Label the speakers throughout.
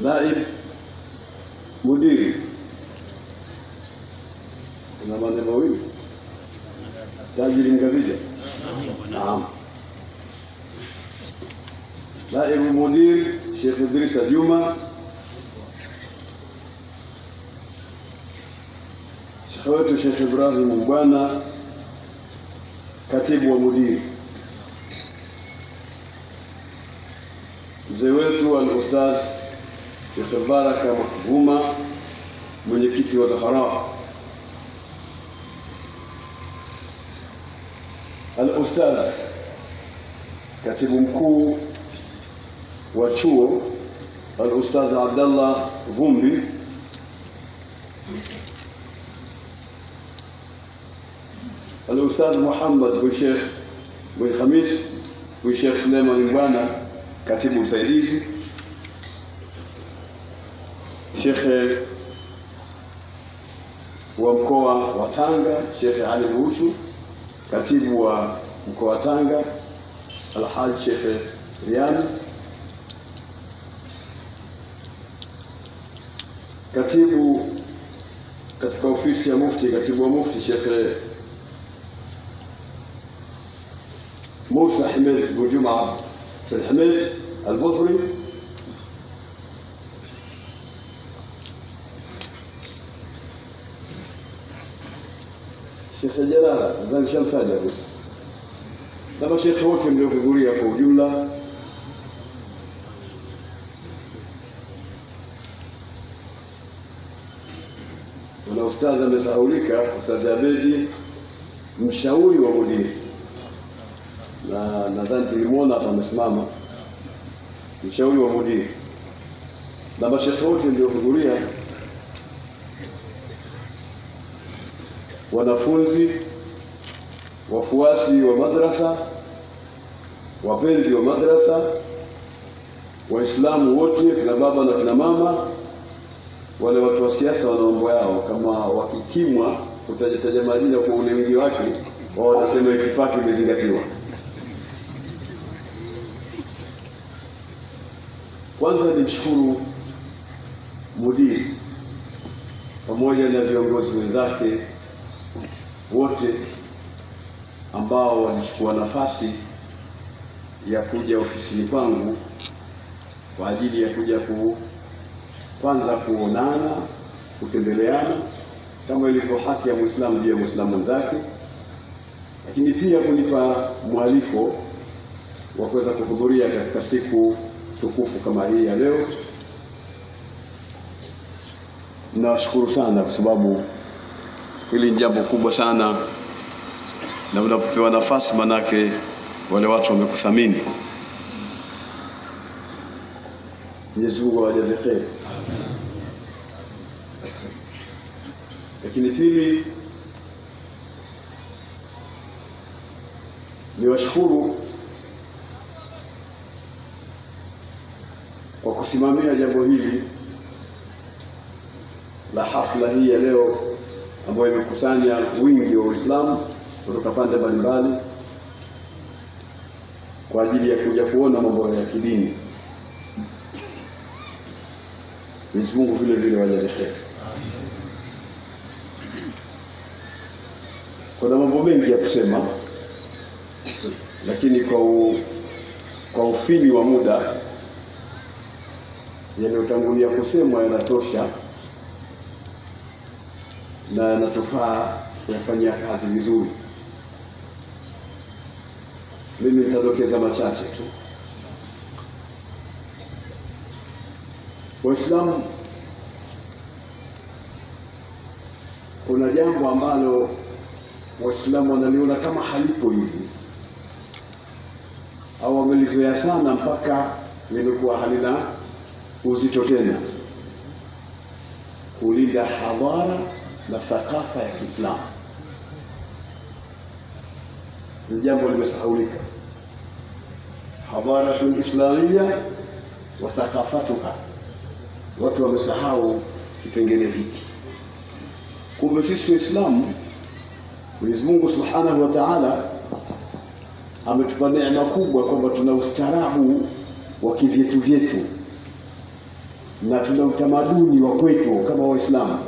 Speaker 1: naib mudiri. Kuna maneno mawili. Tajiri Mgavija. Naam. Naib mudir Sheikh Idrisa Juma. Sheikh wetu Sheikh Ibrahim Mbwana, katibu wa mudiri. Mzee wetu al-Ustadh Sheikh Baraka Mahvuma, mwenyekiti wa Zahara. Al-Ustadh katibu mkuu wa chuo al-Ustadh Abdallah Vumbi. Al-Ustadh Muhammad bin Sheikh bin Khamis bin Sheikh Suleiman Mbwana, katibu msaidizi. Sheikh wa mkoa wa Tanga Sheikh Ali Mhusu, katibu wa mkoa wa Tanga Al-Haj Sheikh Riani, katibu katika ofisi ya mufti, katibu wa mufti Sheikh Musa Ahmed bin Juma Ahmed Al-Bukhari, Sheikh Jalala nadhani shamtaja huko, na mashekhe wote mliohudhuria kwa ujumla. Na ustadhi amesahaulika, Ustadhi Abedi, mshauri wa mudiri, na nadhani tulimwona hapa amesimama, mshauri wa mudiri. Na mashekhe wote mliohudhuria, wanafunzi, wafuasi wa madrasa, wapenzi wa madrasa, Waislamu wote, kina baba na kina mama, wale watu wa siasa wana mambo yao, kama wakikimwa kutajataja majina kwa ule wingi wake, wao wanasema itifaki imezingatiwa. Kwanza nimshukuru mudiri pamoja na viongozi wenzake wote ambao walichukua nafasi ya kuja ofisini kwangu kwa ajili ya kuja kwanza kuonana, kutembeleana kama ilivyo haki ya Muislamu juu ya Muislamu mwenzake, lakini pia kunipa mwaliko wa kuweza kuhudhuria katika siku tukufu kama hii ya leo. Nawashukuru sana kwa sababu hili ni jambo kubwa sana, na unapopewa nafasi manake wale watu wamekuthamini. Mwenyezi Mungu awajaze kheri. Lakini pili, niwashukuru kwa kusimamia jambo hili la hafla hii ya leo ambayo imekusanya wingi wa Uislamu kutoka pande mbalimbali kwa ajili ya kuja kuona mambo ya kidini. Mwenyezi Mungu vile vile wajaze kheri. Kuna mambo mengi ya kusema, lakini kwa ufili wa muda yaliyotangulia kusemwa yanatosha na yanatufaa kuyafanyia kazi vizuri. Mimi nitadokeza machache tu. Waislamu, kuna jambo ambalo Waislamu wanaliona kama halipo hivi, au wamelizoea sana mpaka limekuwa halina uzito tena: kulinda hadhara na thakafa ya Kiislamu. Ni jambo limesahaulika. Hadharatul islamia wa thakafatuha, watu wamesahau kipengele hiki. Kumbe sisi Waislamu, Mwenyezi Mungu Subhanahu wa Ta'ala ametupa neema kubwa kwamba tuna ustaarabu wa kivyetu vyetu. na tuna utamaduni wa kwetu kama Waislamu.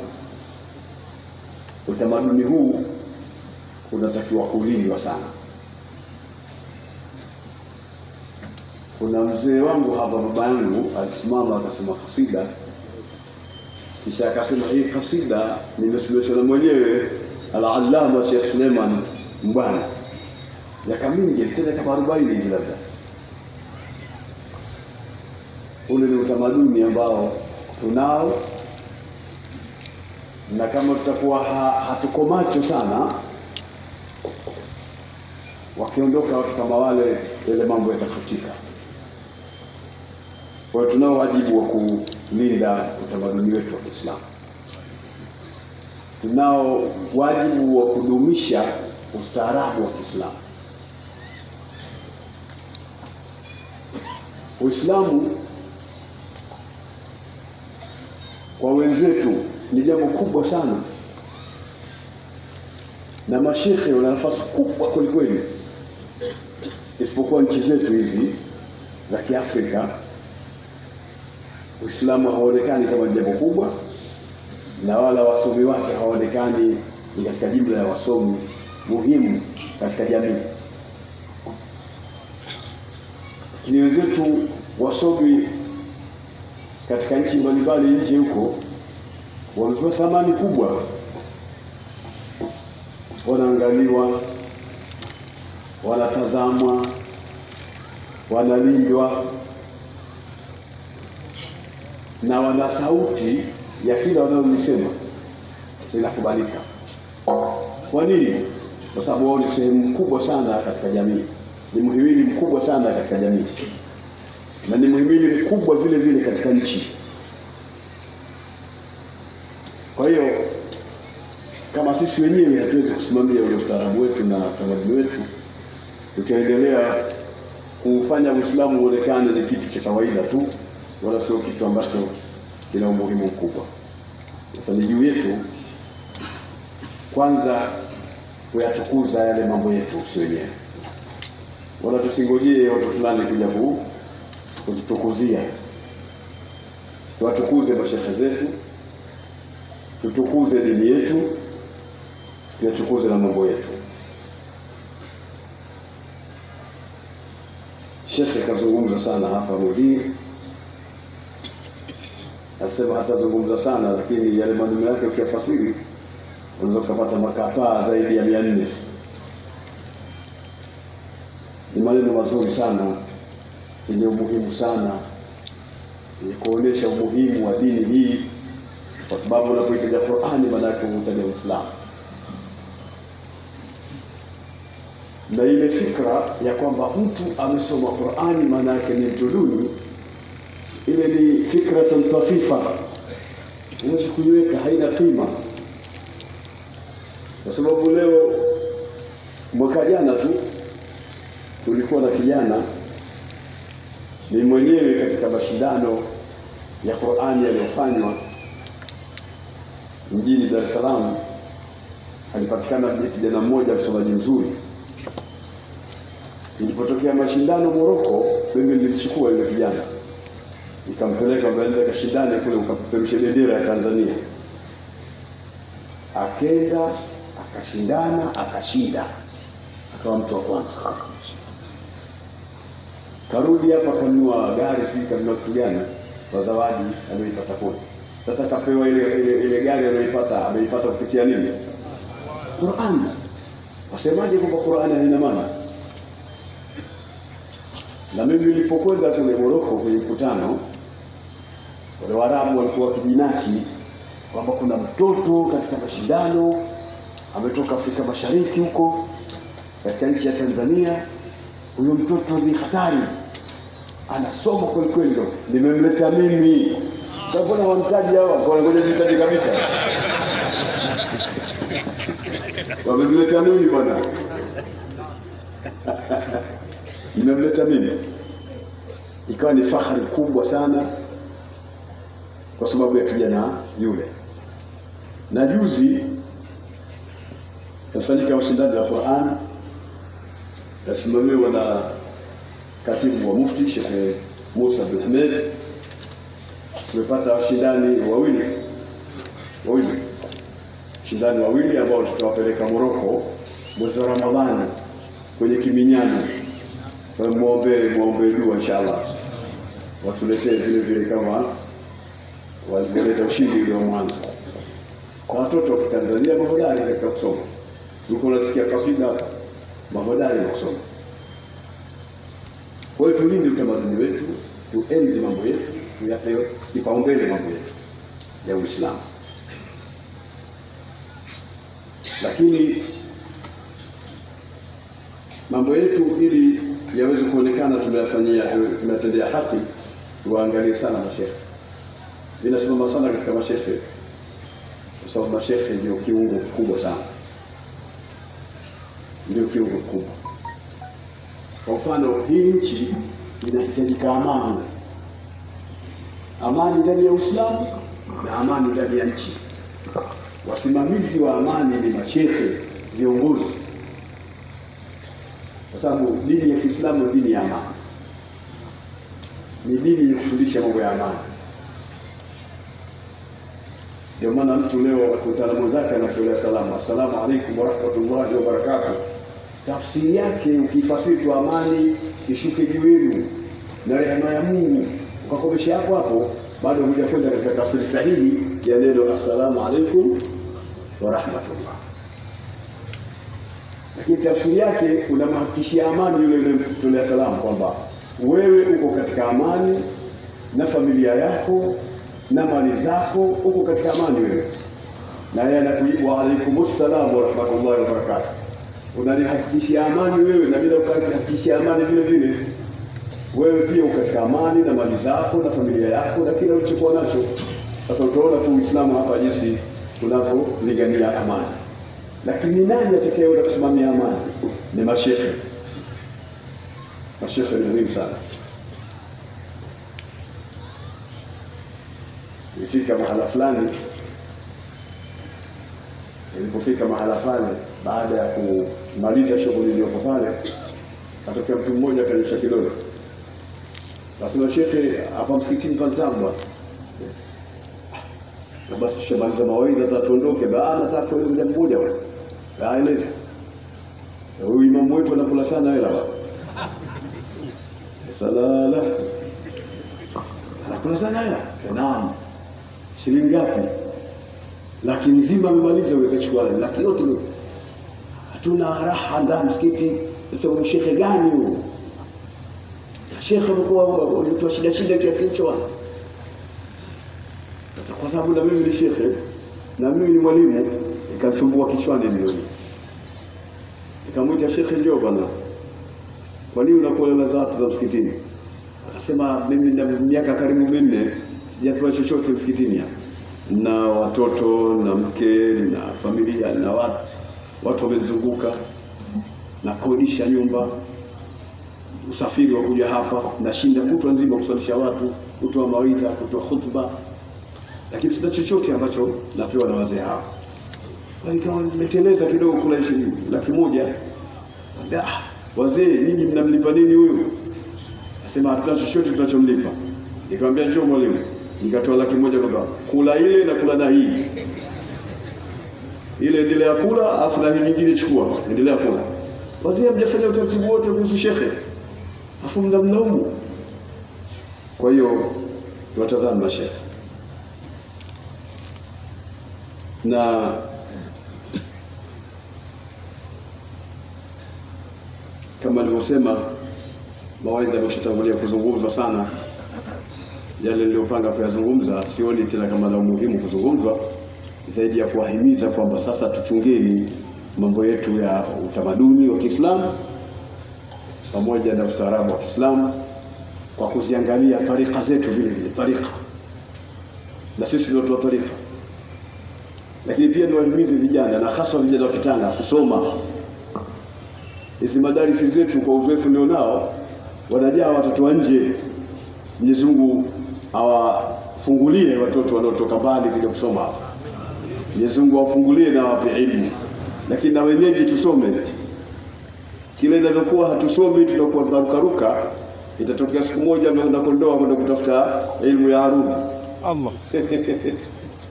Speaker 1: Utamaduni huu unatakiwa kulindwa sana. Kuna mzee wangu hapa, baba yangu, alisimama akasema kasida, kisha akasema hii kasida nimesomeshwa na mwenyewe al-Allama Sheikh Suleiman Mbwana, miaka mingi, tena kama 40 hivi labda. Ule ni utamaduni ambao tunao, na kama tutakuwa hatuko macho sana, wakiondoka watu kama wale, ile mambo yatafutika. Kwa hiyo tunao wajibu wa kulinda utamaduni wetu wa Kiislamu. Tunao wajibu wa kudumisha ustaarabu wa Kiislamu. Uislamu kwa wenzetu ni jambo kubwa sana, na mashekhe wana nafasi kubwa kwelikweli, isipokuwa nchi zetu hizi za Kiafrika. Uislamu haonekani kama jambo kubwa, na wala wasomi wake haonekani ni katika jumla ya wasomi muhimu katika jamii. Lakini wenzetu wasomi katika nchi mbalimbali nje huko wamepewa thamani kubwa, wanaangaliwa, wanatazamwa, wanalindwa, na wana sauti ya kila wanalolisema linakubalika. Kwa nini? Kwa sababu wao ni sehemu kubwa sana katika jamii, ni muhimili mkubwa sana katika jamii, na ni muhimili mkubwa vile vile katika nchi. Kwa hiyo kama sisi wenyewe hatuwezi kusimamia ule ustaarabu wetu na utamaduni wetu, tutaendelea kufanya Uislamu uonekane ni kitu cha kawaida tu, wala sio kitu ambacho kina umuhimu mkubwa. Sasa ni juu yetu kwanza kuyatukuza yale mambo yetu sisi wenyewe, wala tusingojee watu fulani kuja kututukuzia. Tuwatukuze mashehe zetu, tutukuze dini yetu, tutukuze na mambo yetu. Shekhe kazungumza sana hapa Mudhiri, asema hatazungumza sana, lakini yale maneno yake ukiyafasiri unaweza kupata makafaa zaidi ya 400. Ni maneno mazuri sana, yenye umuhimu sana, yenye kuonesha umuhimu wa dini hii, kwa sababu unapoitaja Qur'ani maana yake unataja Uislamu. Na ile fikra ya kwamba mtu amesoma Qur'ani maana yake ni mtuduni, ile ni fikra tafifa, huwezi kuiweka, haina qima. Kwa sababu leo, mwaka jana tu tulikuwa na kijana, ni mwenyewe katika mashindano ya Qur'ani yaliyofanywa mjini Dar es Salaam, alipatikana kijana mmoja msomaji mzuri. Ilipotokea mashindano Morocco, mimi nilimchukua yule kijana nikampeleka mbele kashindane kule, ukapeperusha bendera ya Tanzania. Akenda akashindana, akashinda, akawa mtu wa kwanza. Karudi hapa kanunua gari, sisi kanunua kitu gani kwa zawadi aliyoipata kule. Sasa kapewa ile gari aliyoipata, ameipata kupitia nini? Qur'an. Wasemaje kwamba Qur'an haina maana? Na mimi nilipokwenda kule Morocco kwenye mkutano, wale Waarabu walikuwa wakijinaki kwamba kuna mtoto katika mashindano ametoka Afrika Mashariki huko katika nchi ya Tanzania. Huyo mtoto ni hatari, anasoma kweli kweli, ndo nimemleta mimi. Mbona wanamtaji hawa? Kwa ngoja nitaje kabisa. Wamemleta mimi bwana. Nimemleta mimi. Ikawa ni fahari kubwa sana kwa sababu ya kijana yule. Na juzi tafanyika mashindano ya Qur'an, yasimamiwa na katibu wa Mufti Sheikh Musa bin Ahmed, tumepata washindani wawili ambao tutawapeleka Morocco mwezi wa Ramadhani kwenye kiminyano. Muombe dua inshallah watuletee vile kama walivyoleta ushindi ule wa mwanzo kwa watoto wa Tanzania mahodari katika kusoma. Tulikuwa tunasikia kasida mahodari wa kusoma. Kwa hiyo tulinde utamaduni wetu, tuenzi mambo yetu, tuyape kipaumbele mambo yetu ya Uislamu. Lakini mambo yetu ili yaweze kuonekana tunatendea haki, tuangalie sana mashehe. Ninasema sana katika mashehe kwa sababu mashehe ndio kiungo kikubwa sana. Ndio kiungo kikubwa. Kwa mfano, hii nchi inahitajika amani ndani ya Uislamu na amani ndani ya nchi. Wasimamizi wa amani ni mashehe, viongozi, kwa sababu dini ya Kiislamu ni dini ya amani, ni dini ya kufundisha mambo ya amani. Ndio maana mtu leo akutana mwenzake anatolea salamu, assalamu alaykum wa rahmatullahi wa barakatuh. Tafsiri yake ukifasiri tu amani ishuke juu yenu na rehema ya Mungu, ukakomesha hapo bado hujakwenda katika tafsiri sahihi ya neno assalamu alaykum wa rahmatullah. Lakini tafsiri yake unamhakikishia amani yule unayemtolea salamu kwamba wewe uko katika amani na familia yako na mali zako, uko katika amani wewe. Na yeye anakujibu wa alaykumus salam wa rahmatullahi wa barakatuh. Unanihakikishia amani wewe, na bila ukahakikishia amani vile wewe pia uko katika amani na mali zako na familia yako na kila ulichokuwa nacho. Sasa utaona tu Uislamu hapa jinsi unavyolingania amani. Lakini nani atakayeweza kusimamia amani? Ni mashehe. Mashehe ni muhimu sana. Nilipofika mahala fulani baada ya kumaliza shughuli iliyoko pale, atokea mtu mmoja akanisha kidole. Nasema shehe, hapa msikitini pantambwa. Na basi tushamaliza mawaidha tuondoke. Nataka kueleza jambo moja wewe. Eleza. Huyu imamu wetu anakula sana hela baba. Salala. Anakula sana hela. Naam. Shilingi ngapi? Laki nzima amemaliza yule kachukua laki yote. Hatuna raha ndani msikiti. Sasa huyu shekhe gani huyo? Shekhe mkuu alitoa shida kiasi hicho. Sasa kwa sababu na mimi ni shekhe na mimi ni mwalimu, nikasumbua kichwani milioni. Nikamwita shekhe, njoo bwana, kwa nini unakuwa za watu za msikitini? Akasema mimi na miaka karibu 4 sijatoa chochote msikitini hapa, na watoto na mke na familia na watu wamenizunguka, na kodisha nyumba, usafiri wa kuja hapa, nashinda kutwa nzima kusalisha watu, kutoa mawaidha, kutoa hutuba, lakini sina chochote ambacho napewa na wazee hao. Kama nimeteleza kidogo kula 1,00,000. Wazee nyinyi mnamlipa nini huyu? Nasema hatuna chochote tunachomlipa. Nikamwambia njoo mwalimu. Nikatoa 1,00,000 kwamba kula ile na kula na hii. Ile endelea kula, afu na hii nyingine chukua, endelea kula. Wazee mjafanya utaratibu wote kuhusu shekhe, afu mnamlaumu. Kwa hiyo tuwatazame mashehe. Na kama nilivyosema, mawaidha yameshatangulia kuzungumzwa sana. Yale niliyopanga kuyazungumza sioni tena kama la muhimu kuzungumzwa, zaidi ya kuwahimiza kwamba sasa tuchungeni mambo yetu ya utamaduni wa Kiislamu pamoja na ustaarabu wa Kiislamu kwa kuziangalia tarika zetu vile tarika. Na sisi ndio watu wa tarika. Lakini pia niwahimize vijana na hasa vijana wa Kitanga kusoma. Hizi madarisi zetu kwa uzoefu nilionao wanajaa watoto wa nje. Mwenyezi Mungu awafungulie watoto wanaotoka mbali kuja kusoma hapa. Mwenyezi Mungu awafungulie na awape elimu. Lakini na wenyeji tusome. Kile inavyokuwa hatusomi tunakuwa tunarukaruka, Itatokea siku moja unaenda Kondoa kwenda kutafuta elimu ya arudhi.
Speaker 2: Allah.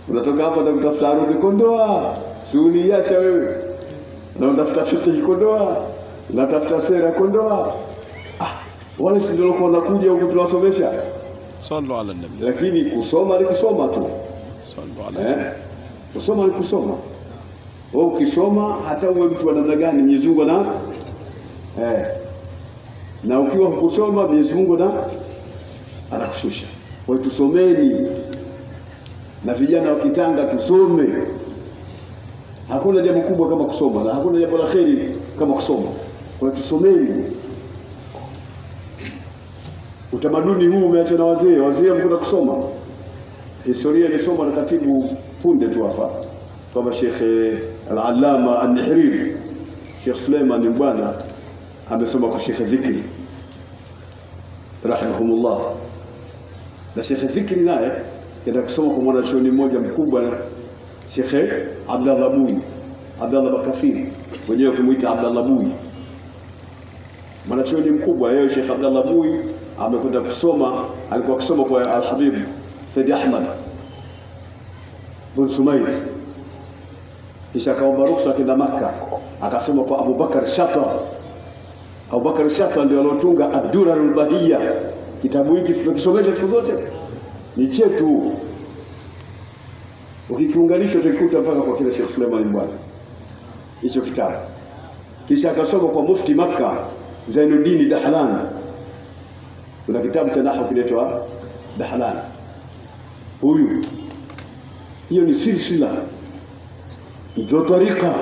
Speaker 1: Unatoka hapa na kutafuta arudhi Kondoa, shughuli yasha wewe. Na unatafuta fiqh Kondoa, unatafuta sera Kondoa. Wale si ndio wanakuja huku tunawasomesha.
Speaker 2: Sallu ala nabi.
Speaker 1: Lakini kusoma ni kusoma tu.
Speaker 2: Sallu ala.
Speaker 1: Kusoma ni kusoma. Wewe ukisoma hata uwe mtu wa namna gani Mwenyezi Mungu na ukiwa hukusoma Mwenyezi Mungu anakushusha. Kwa hiyo tusomeni, na vijana wakitanga tusome. Hakuna jambo kubwa kama kusoma, na hakuna jambo la kheri kama kusoma. Kwa hiyo tusomeni. Utamaduni huu umeachwa na wazee wamekuja kusoma. Historia ilisoma na katibu punde tu hapa kama Sheikh Al-Allama An-Nihriri. Sheikh Suleiman Mbwana amesoma kwa Sheikh Dhikri rahimahumullah, na Sheikh Dhikri naye kaenda kusoma kwa mwanachuoni mmoja mkubwa Sheikh Abdallah Bui, Abdallah Bakafiri, wenyewe kumuita Abdallah Bui, mwanachuoni mkubwa. Yeye Sheikh Abdallah Bui amekwenda kusoma, alikuwa kusoma kwa Al-Habib Said Ahmad bin Sumaid, kisha akaomba ruhusa kwenda Makka, akasoma kwa Abu Bakar Shata. Abu Bakar Shata ndio alotunga Ad-Durarul Bahiyya. Kitabu hiki tunakisomesha siku zote, ni chetu. Ukikiunganisha utakuta mpaka kwa kile Sheikh Suleiman Mbwana hicho kitabu. Kisha akasoma kwa Mufti Makka Zainuddin Dahlan. Kuna kitabu cha nahwu kinaitwa Dahlan. Hiyo ni silsila, ndio tarika.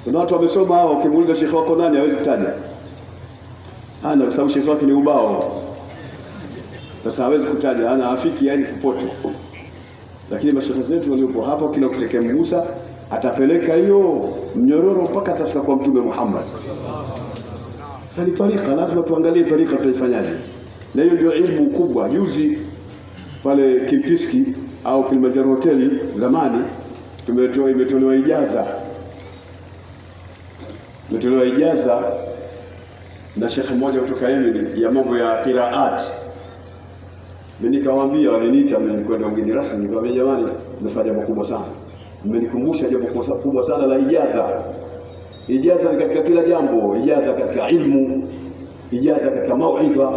Speaker 1: Kuna watu wamesoma hao, ukimuuliza Sheikh wako nani hawezi kutaja. Kwa sababu Sheikh wake ni ubao. Sasa hawezi kutaja, afiki yani popote. Lakini mashaikh zetu waliopo hapa, kila kutekemgusa atapeleka hiyo mnyororo mpaka atafika kwa Mtume Muhammad. Sasa ni tarika, lazima tuangalie tarika tutaifanyaje. Na hiyo ndio ilmu kubwa. Juzi pale Kimpiski au Kilimanjaro hoteli zamani imetolewa ijaza na Sheikh mmoja kutoka Yemen ya mambo ya qiraat. Mimi nikawaambia, waliniita kwenda ugeni rasmi, nikamwambia jamani, nimefanya jambo kubwa sana. Mmenikumbusha jambo kubwa sana la ijaza. Ijaza katika kila jambo, ijaza katika ilmu, ijaza katika mauidha.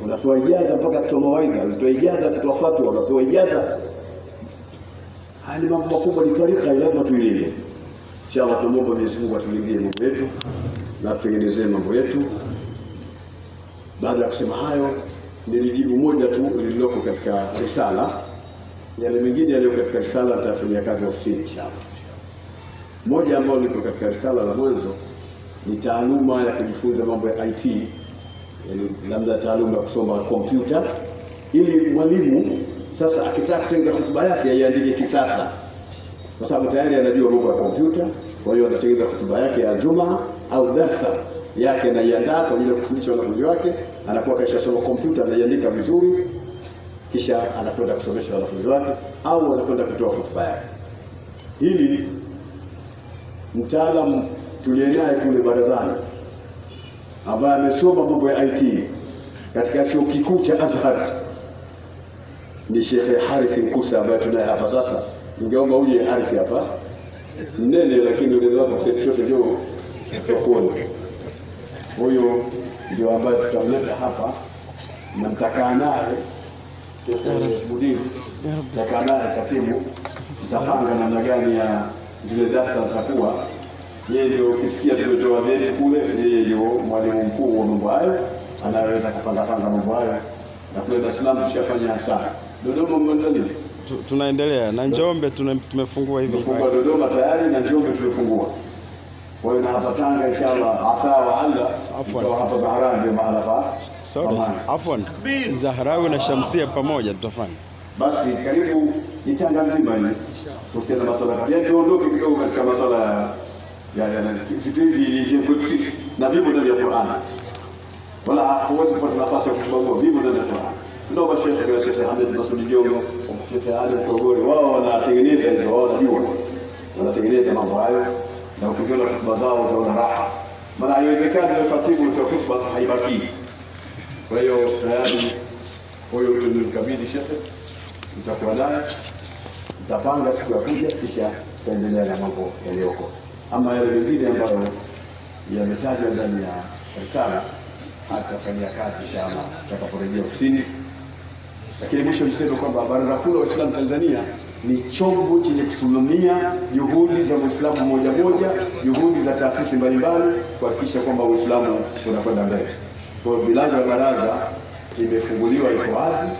Speaker 1: Unatoa ijaza mpaka kutoa mawaidha, unatoa ijaza kutoa fatwa, unatoa ijaza. Hali mambo makubwa, ni tarika, lazima tuilinde. Inshallah tunaomba Mwenyezi Mungu atulindie mambo yetu na tutengenezee mambo yetu. Baada ya kusema hayo, nilijibu moja tu lililoko katika risala. Yale mengine yaliyo katika risala tutafanyia kazi ofisini inshallah. Moja ambayo liko katika risala la mwanzo ni taaluma ya kujifunza mambo ya IT, yani labda taaluma ya kusoma kompyuta, ili mwalimu sasa akitaka kutengeneza hotuba yake aiandike kisasa, kwa sababu tayari anajua mambo ya kompyuta. Kwa hiyo anatengeneza hotuba yake ya Jumaa au darasa yake na iandaa kwa ajili ya kufundisha wanafunzi wake. Anakuwa kashasoma kompyuta, anaiandika vizuri, kisha anakwenda kusomesha wanafunzi wake au anakwenda kutoa hotuba yake. Hili mtaalamu tulienaye kule barazani ambaye amesoma mambo ya IT katika chuo kikuu cha Azhar ni Sheikh Harith Nkusa, ambaye tunaye hapa sasa. Ningeomba uje Harith hapa, mnene lakini ule wako sasa ndio tutakuona. Huyo ndio ambaye tutamleta hapa na mtakaa naye Sheikh Mudiri, mtakaa naye katibu, tutapanga namna gani ya zile darasa zitakuwa. Yeye ndio ukisikia tumetoa vyeti kule, yeye ndio mwalimu mkuu wa mambo hayo, anaweza kupanga mambo hayo. Na kule Dar es Salaam tushafanya sana. Dodoma mwanzani
Speaker 2: tunaendelea na Njombe tumefungua hivi.
Speaker 1: Tumefungua Dodoma tayari na Njombe tumefungua. Kwa hiyo na hapa Tanga inshallah asa wa alla kwa hapa Zahra ndio mahala pa.
Speaker 2: Afwan. Zahrawi na Shamsia pamoja tutafanya.
Speaker 1: Basi karibu ni Tanga nzima hii. Tusiana masuala ya tuondoke kidogo katika masuala ya vitu hivi vya na vipo ndani ya Qur'an. Wala huwezi kupata nafasi ya kuchagua vipo ndani ya Qur'an. Ndio mashaikh kwa Sheikh Ahmed Masudi Jongo, Sheikh Ali Mtogori, wao wanatengeneza hizo, wao wanajua. Wanatengeneza mambo hayo, na ukiona hotuba zao utaona raha. Maana haiwezekani wewe katibu utoe hotuba haibaki. Kwa hiyo tayari huyo tulimkabidhi shekhe, tutakuwa naye, tutapanga siku ya kuja, kisha tutaendelea na mambo yaliyoko. Ama yale mengine ambayo yametajwa ndani ya risala atafanyia kazi inshallah tutakaporejea ofisini. Lakini mwisho niseme kwamba Baraza Kuu la Waislamu Tanzania ni chombo chenye kusimamia juhudi za Muislamu moja moja, juhudi za taasisi mbalimbali kuhakikisha kwamba Uislamu unakwenda mbele. Kwa hiyo milango ya baraza imefunguliwa, iko wazi.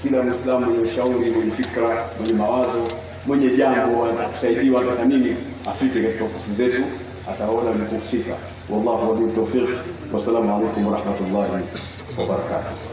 Speaker 1: Kila Muislamu mwenye ushauri, mwenye fikra, mwenye mawazo, mwenye jambo anataka kusaidiwa, anataka nini, afike katika ofisi zetu, ataona ni kuhusika. Wallahu waliyu tawfiq. Wassalamu alaykum wa rahmatullahi wa barakatuh.